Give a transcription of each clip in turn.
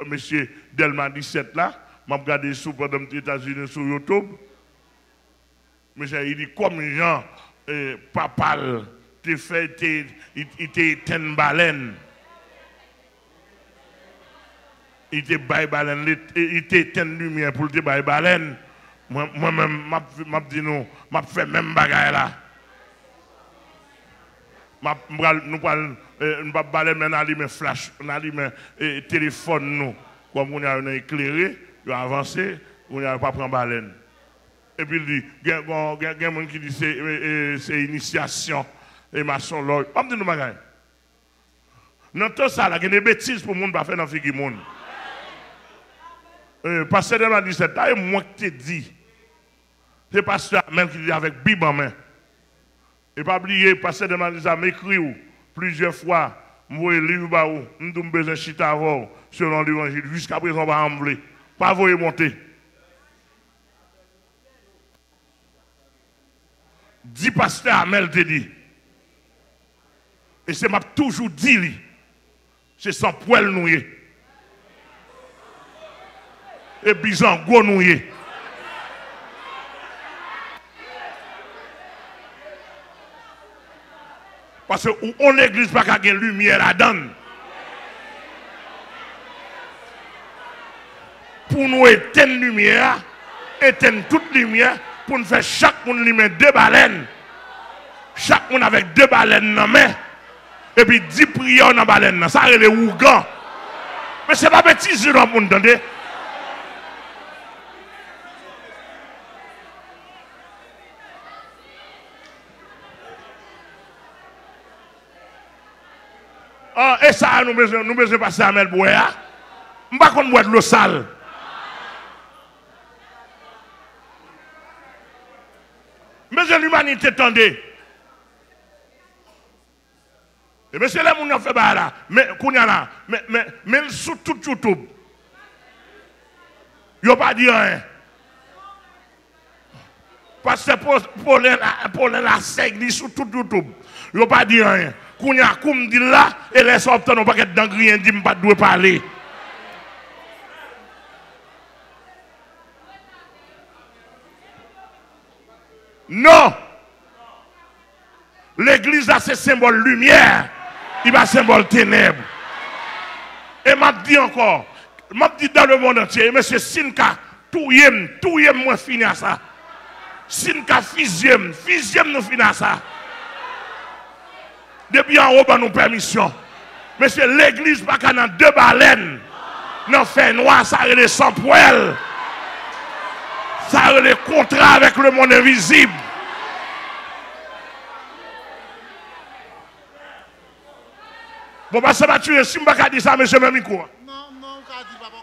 monsieur Delma 17 là, m'a regardé sur pendant les États-Unis sur YouTube. Monsieur, il dit comme Jean, papa, t'es fait, il était une baleine. Il était bail baleine, il était une lumière pour te bail baleine. Moi-même, m'a dit nous, m'a fait même bagaille là. Nous parlons, nous pas baleine, mais on allume flash, on allume téléphone nous, comme on a éclairé, on a avancé, on n'a pas pris baleine. Et puis il dit, il y a des gens qui disent c'est initiation et maçon l'or. On dit nous bagaille. Dans tout ça, il y a des bêtises pour le monde pas faire dans le figure monde. Pasteur Delma 17, c'est moi qui te dis. C'est pasteur même qui dit avec Bible en main. Et pas oublier, pasteur Delma 17 m'écrit plusieurs fois, moi le livre ba ou, nous besoin chita avant selon l'évangile. Jusqu'à présent, on va enlever. Pas voyer monter. 10 pasteurs Amel te dit. Et c'est m'a toujours dit, c'est sans poil noué. Et bizan go noué. Parce que on l'église pas qu'à une lumière là-dedans. Pour nous éteindre lumière, éteindre toute lumière, pour nous faire chaque monde lui met 2 baleines. Chaque monde avec 2 baleines dans la main. Et puis 10 prières dans la baleine. Ça c'est les ougans. Mais ce n'est pas petit jeu dans le monde, entendez? Et ça, nous besoin passer à Melbourne. Je ne sais pas qu'on boit de l'eau sale. Mais l'humanité, attendez. Et monsieur, là, on a fait là. Mais, mais, sous tout YouTube. Il n'y a pas dit rien. Parce que pour la sègue, sous tout YouTube. Il n'y a pas dit rien. Kounya koum dit là, et les sortants n'ont pas qu'être dans rien, dit pas de parler. Non! L'église a ses symboles lumière, il a symbole ténèbres. Et m'a dit encore, m'a dit dans le monde entier, monsieur Sinka, tout yem, moi fini à ça. Sinka fisième nous fini à ça. Depuis en haut, nous avons permission. Mais c'est l'église pas qu'à 2 baleines. Non, fait noir, ça a les sans poêle. Ça a les contrats avec le monde invisible. Bon, bah, ça va tuer. Si je ne pas dire ça, monsieur Memiko. Non, non, on dit, papa,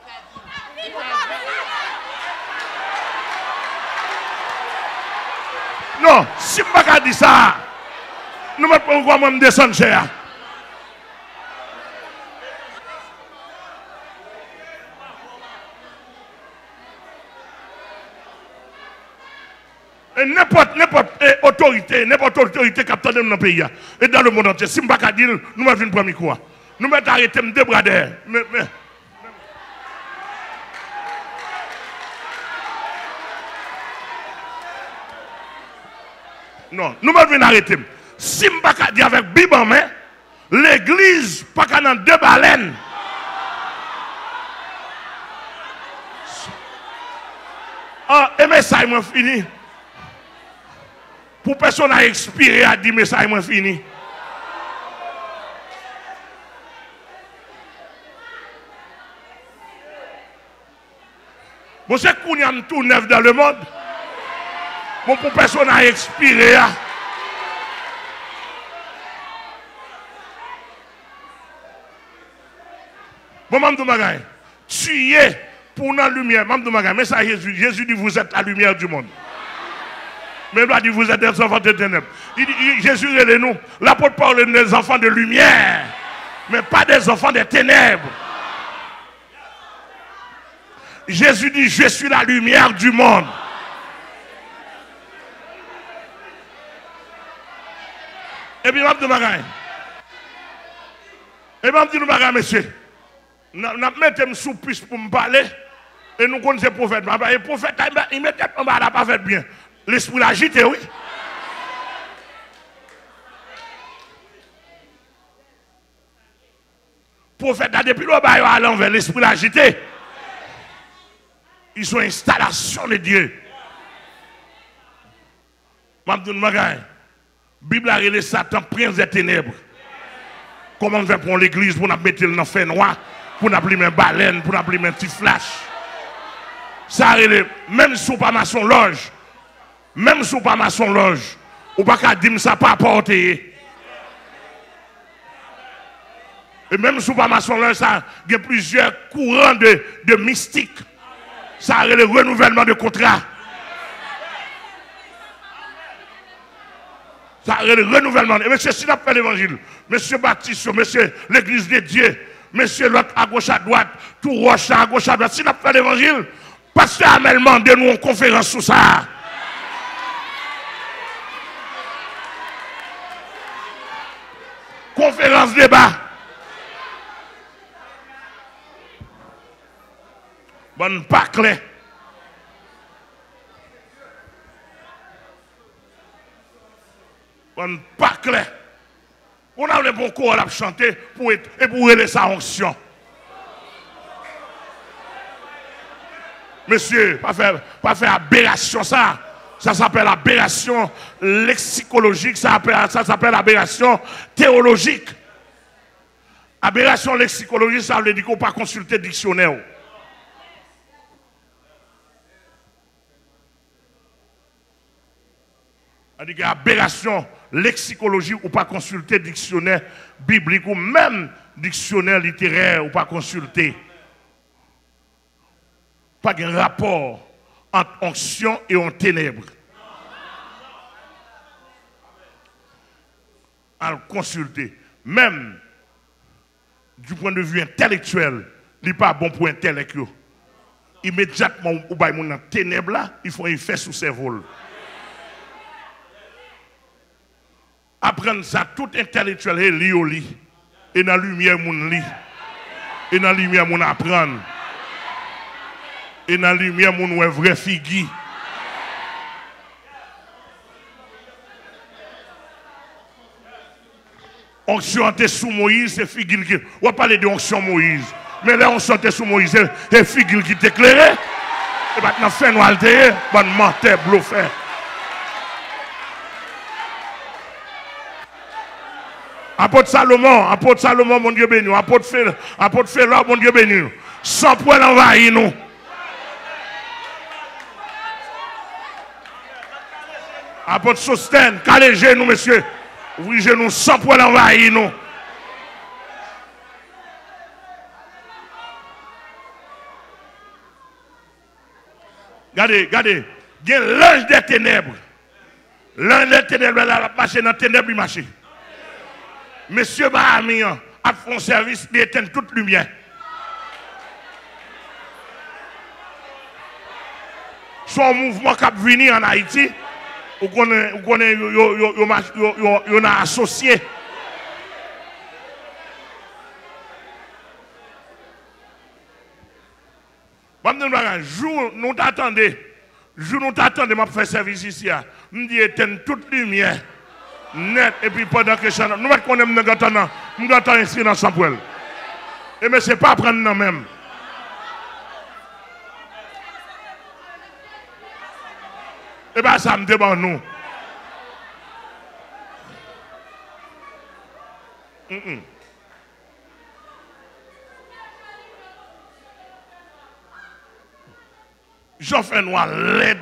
non, si je ne pas dire ça. Nous ne pouvons pas me descendre cher. N'importe autorité qui a dans le pays et dans le monde entier, si je ne peux pas dire, nous ne pouvons pas quoi. Nous mettons arrêter de brader. Non, nous ne pouvons pas arrêter. Si je ne peux pas dire avec Bible en main, l'église pas qu'à 2 baleines. Ah, et message moi fini. Pour personne à expirer à dire message moi fini. Bon, c'est qu'on y a tout neuf dans le monde. Bon, pour personne à expirer. Bon, Mme Magaï, tu es pour la lumière. Mme Magaï, mais ça, Jésus dit, vous êtes la lumière du monde. Mais il dit, vous êtes des enfants de ténèbres. Jésus est nous. L'apôtre Paul est des enfants de lumière, mais pas des enfants de ténèbres. Jésus dit, je suis la lumière du monde. Et puis, Mme Magaï. Et Mme dit, monsieur. Nous mettons sous piste pour me parler. Et nous connaissons le prophète. Le prophète, il met tête en bas, il n'a pas fait bien. L'esprit l'a agité, oui. Le prophète, depuis le bas, il à l'envers, l'esprit l'a agité. Ils sont installation de Dieu. La Bible a révélé Satan, prince des ténèbres. Comment on fait pour l'église, pour nous mettre dans le fait noir, pour nous appeler une baleine, pour nous appeler un petit flash. Ça a révélé, même si on pas maçon loge, même si on pas maçon loge, ou pas qu'à dire ça pas apporter. Et même si on pas maçon loge, ça il y a plusieurs courants de mystiques. Ça a révélé le renouvellement de contrat. Ça a le renouvellement. Et monsieur, si nous fait l'évangile, monsieur Baptiste, monsieur l'église de Dieu, monsieur l'autre à gauche à droite, tout roche à gauche à droite, si nous fait l'évangile, pasteur Amel demande-nous une conférence sur ça. Conférence débat. Bonne pas clair. On pas clair. On a le bon corps à chanter pour relayer sa onction. Monsieur, pas faire aberration ça. Ça s'appelle aberration lexicologique, ça s'appelle aberration théologique. Aberration lexicologique, ça veut dire qu'on ne peut pas consulter le dictionnaire. C'est-à-dire qu'aberration lexicologique ou pas consulter dictionnaire biblique ou même dictionnaire littéraire ou pas consulter. Pas de rapport entre onction et en ténèbres. À le consulter. Même du point de vue intellectuel, il n'est pas bon pour intellectuel. Immédiatement, ou bien dans ténèbres là, il faut y faire sous ses vols. Apprendre ça, tout intellectuel est lié au lit. Et dans la lumière, mon lit. Et dans la lumière, mon apprendre. Et dans la lumière, mon vrai figure. Onction était sous Moïse, c'est figure qui. On va parler de onction Moïse. Mais là, on était sous Moïse, c'est figure qui t'éclairait. Et maintenant, fait nous altérer, bonne menteur, bluffé. Apôtre Salomon, mon Dieu béni. Apôtre Félor, mon Dieu béni. Sans poil envahir nous. Apôtre Sostène, calez genoux, monsieur. Ouvrez genoux, sans poil envahir nous. Regardez. Il y a l'ange des ténèbres. L'ange des ténèbres, il a marché dans les ténèbres, il marche. Monsieur Bahami a fait un service, il éteint toute lumière. Son mouvement qui a venu en Haïti, on a associé. Jour nous t'attendons, m'a fait service ici. Je dis éteint toute lumière. Net, et puis pendant que ça, nous mettons nous gâtons inscrit dans son poil. Et mais c'est pas prendre nous même. Et bien ça me demande nous. J'en fais noir l'aide.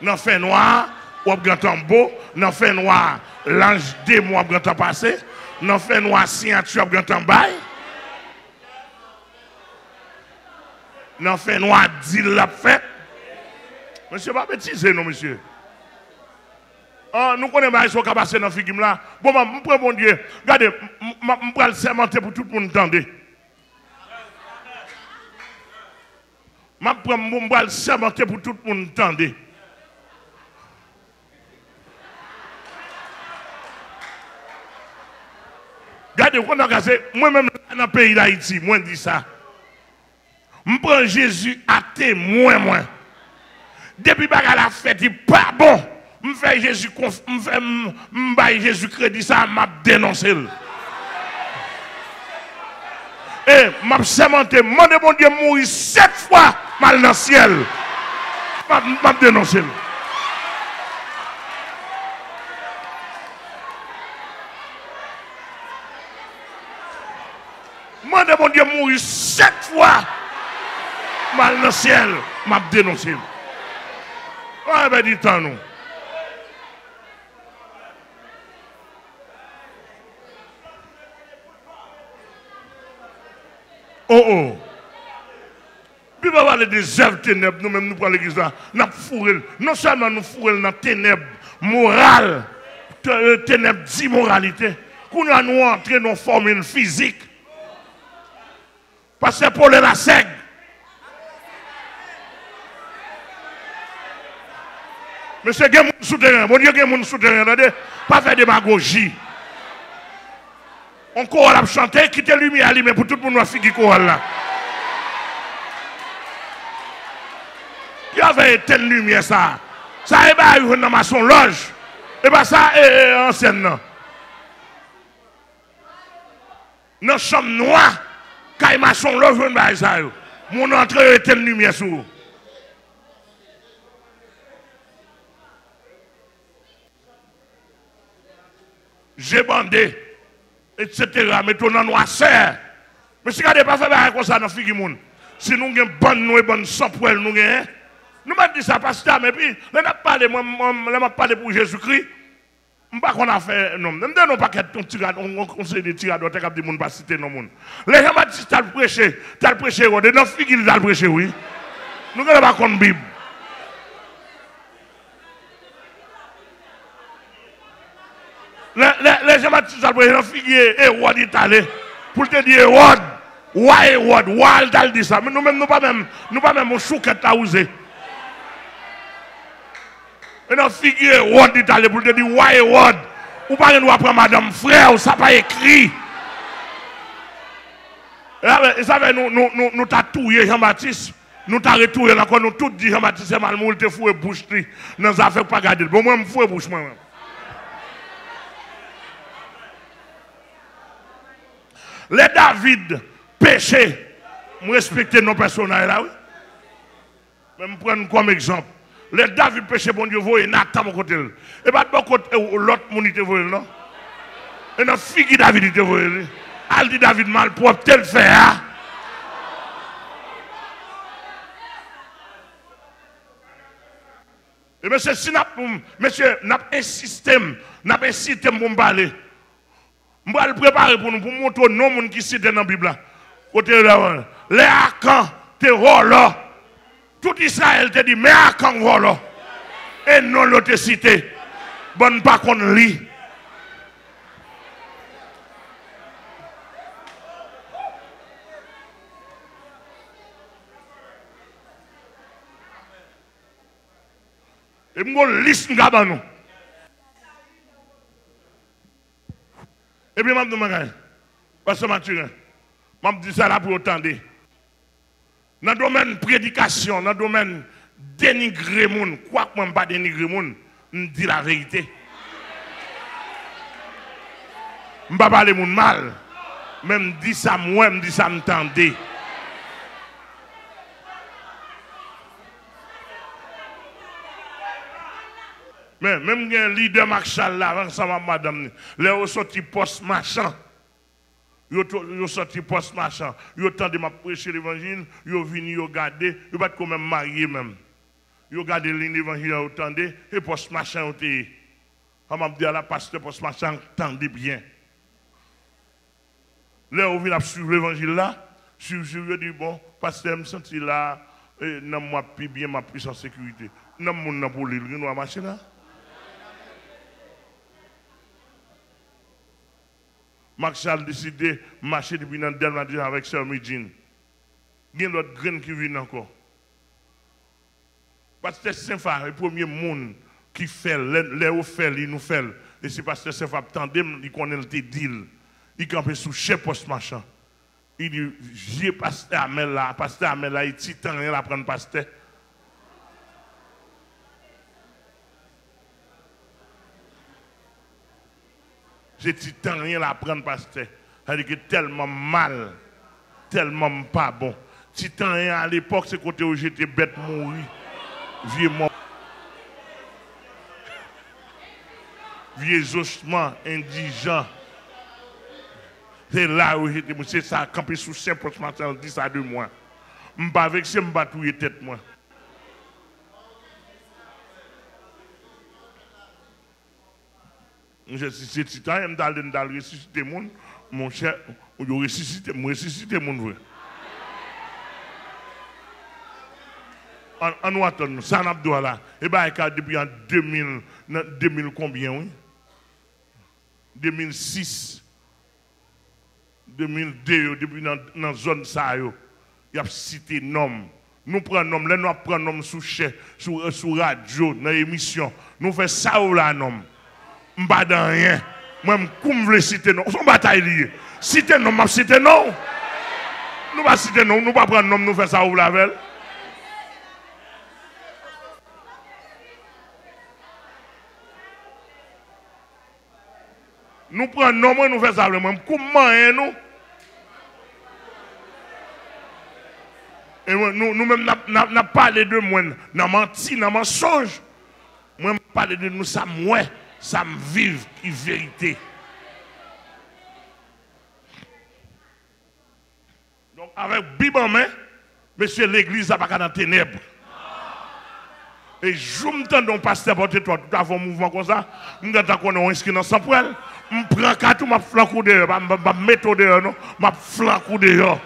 Dans fait noir, ou a beau, dans fait noir, l'ange des mois a passé, dans fait noir, signature a bail, dans fait noir, dit la fait. Monsieur, pas bêtiser, non, monsieur. Oh, nous connaissons pas ce qui a passé dans le film là. Bon, je prends mon Dieu. Regardez, je vais le sermenter pour tout le monde entendre. Je vais le sermenter pour tout le monde entendre. Regardez, moi-même, dans le pays d'Haïti, moi, je dis ça. Je prends Jésus à témoin, moi. Depuis que la fête, il n'est pas bon. Je fais Jésus, Jésus crédit, ça m'a dénoncé. Et m'a sémenté, mon Dieu mourir 7 fois mal dans le ciel. M'a dénoncé. Mon Dieu mourir 7 fois mal dans le ciel. M'a dénoncé. Ouais, ben dis-toi nous. Oh. Puis on va parler des œuvres ténèbres, nous-mêmes nous prenons l'église là, nous fourrons, non seulement nous fourrons dans ténèbres morales, ténèbres d'immoralité, qu'on a nous entré dans une formule physique. Parce que pour la sègue. Monsieur, il y a des gens souterrains, bon Dieu, il y a des gens souterrains, pas faire démagogie. On chorale à chanter, quitter lumière allumée pour tout le monde qui chorale là. Il y avait telle lumière ça. Ça est pas dans ma son loge. Et bien ça est ancienne. Dans la chambre noire, quand il m'a son loge, mon entrée est telle lumière sur. J'ai bandé, etc. Mais tout dans noirceur. Mais si vous n'avez pas fait comme ça dans la figure, si nous avons une bonne bonne sang pour elle, nous m'avons dit ça, pasteur, mais puis, je n'ai parlé pour Jésus-Christ. Je ne sais pas qu'on a fait, non. Je ne sais pas qu'on conseille des tiradors, qui ne sont pas citer non monde. Les gens m'ont dit, tu as prêché, dans la figure, tu as prêché, oui. Nous n'avons pas contre Bible. Les gens m'ont dit, tu as prêché, dans la figure, Hérode est allé, pour te dire, Hérode, Hérode, dit ça. Mais nous-mêmes, nous pas même un chouquette à oser. Et dans la figure, Hérode est allé, pour te dire, ouais, Hérode, ou pas nous apprendre madame frère, ou ça pas écrit. Et ça fait, nous tatoué Jean-Baptiste, nous t'as retoué, encore nous tout dit Jean-Baptiste, c'est mal, nous te foué bouche, dans les affaires pas garder. Bon, moi, je foué bouche, moi. Les David péché, je respecte nos personnages là, oui. Mais je prends comme exemple. Les David péché, bon Dieu, voyez Nathan mon côté. Et pas de côté l'autre monde te voyez, non? Et dans fille David te voyez. Elle dit David mal propre, tel fait, hein? Et monsieur, si monsieur, n'a pas un système pour me parler. Je vais le préparer pour nous, pour montrer nos gens qui citent dans la Bible. Côté là, les Akans, te volent. Tout Israël te dit, mais Akans volent. Et non l'autre cité. Bonne pas qu'on lit. Et moi, liste nous. Et puis, je me dis, parce que je me dis ça là pour entendre. Dans le domaine de prédication, dans le domaine de dénigrer les gens, quoi que je ne pas dénigrer les gens, je dis la vérité. Je ne pas parler les gens mal, mais je dis ça moi, je dis ça m'entendez. Mais même un leader Marshall là, ensemble avec madame, les sorti poste machin. Ils sorti poste machin. Ils ont de prêcher l'évangile, ils ont venu regarder, ils ne sont même mariés même. Ils ont regardé l'évangile, ils ont entendu, et poste machin ont été. On m'a dit à la pasteur poste machin, tendez bien. Là, on vient suivre l'évangile là, je dis bon, pasteur, je me sens là, et non, moi, plus bien, ma plus en sécurité. Non, mon pour l'île, nous avons marché là. Marshall a décidé de marcher depuis dans le dernier avec Sœur Midjine. Il y a d'autres graines qui viennent encore. Parce que c'est Saint-Fa, le premier monde qui fait, les hauts fait, il nous fait. Et c'est parce que Saint-Fa attendait, il connaît le deal. il campait sous chef poste machin. Il dit, j'ai pasteur Amel là, il titan rien à prendre pasteur. J'ai titan rien à prendre pasteur. C'est-à-dire que tellement mal, tellement pas bon. Titan rien à l'époque, c'est côté où j'étais bête mourir, vieux mort. Vieux ossements, indigents. C'est là où j'étais, c'est ça, campé sous 5 matin, 10 à 2 mois. Je ne suis pas avec ça, je ne pas touiller tête, moi. Je suis titan, je vais ressusciter le monde, mon cher, je vais ressusciter le monde. En nous attendons, ça n'a pas là. Et bien, depuis en 2000 combien, oui? 2006. 2002, depuis dans la zone ça, il y a cité nom. Nous prenons nom, là nous prenons nom sous radio, dans l'émission. Nous faisons ça ou là nom. Je pas dans rien. Moi, je veux citer nom. C'est une bataille liée. Citer nom, je citer nom. Nous ne pas citer nom, nous ne pas prendre nom, nous faisons ça ou là. Nous prenons nom, nous faisons ça ou là. Comment nous? Et nous-mêmes, nous avons parlé de moi, nous avons menti, nous avons mensonge. Moi, je parle de nous, ça me vive, qui vérité. Donc, avec Bible en main, monsieur, l'église n'a pas qu'à dans les ténèbres. Et je me tends donc pasteur porter toi tout à fait un mouvement comme ça. Je me tends qu'on est inscrit dans son poil. Je prends 4 ou je flanque dehors. Je me mets dehors, non. Je flanque dehors.